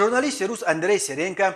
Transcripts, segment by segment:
ژورنالیست روس اندری سرینکا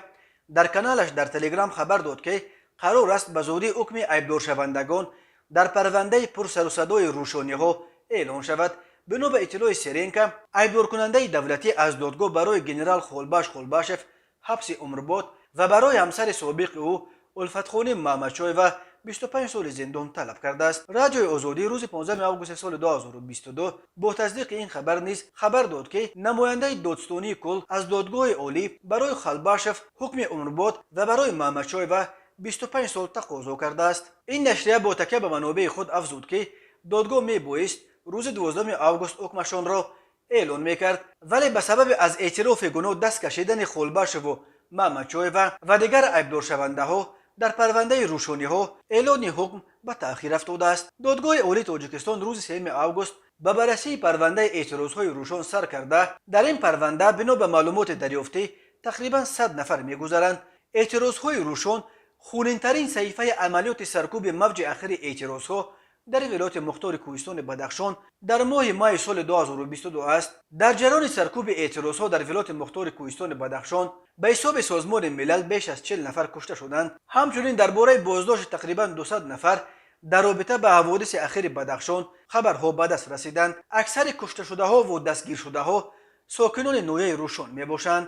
در کانالش در تلگرام خبر داد که قرار است به زودی حکم عیبدار شوندگان در پرونده پر سر و صدای روشانی‌ها اعلان شود. بنا به اطلاع سرینکا، عیبدار کننده دولتی از دادگاه برای گنرال خولباشف حبس عمربات و برای همسر سابق او الفتخانه محمدشاه و 25 سال زندان طلب کرده است. رادیوی آزادی روز 15 آگوست سال 2022 با تصدیق این خبر نیز خبر داد که نماینده دادستانی کل از دادگاه عالی برای خلباشف حکم عمربات و برای محمدشاه و 25 سال تقاضا کرده است. این نشریه با تکیه به منابع خود افزود که دادگاه میبایست روز 12 آگوست حکمشان را اعلان میکرد، ولی به سبب از اعتراف گناه دست کشیدن خلباشف و محمدشاه و دیگر عیبدار شونده ها در پرونده روشانی ها اعلان حکم به تأخیر افتاده است. دادگاه عالی تاجیکستان روز 3 آگوست به بررسی پرونده اعتراض های روشان سر کرده. در این پرونده بنا به معلومات دریافته تقریبا 100 نفر میگذرند. اعتراض های روشان خونین ترین صحیفه عملیات سرکوب موج اخیر اعتراض ها در ولایت مختار کوهستان بدخشان در ماه مای سال 2022 است. در جریان سرکوب اعتراض ها در ولایت مختار کوهستان بدخشان به حساب سازمان ملل بیش از 40 نفر کشته شدند. همچنین درباره بازداشت تقریبا 200 نفر در رابطه به حوادث اخیر بدخشان خبرها به دست رسیدند. اکثر کشته شده ها و دستگیر شده ها ساکنان نویه روشان می باشند.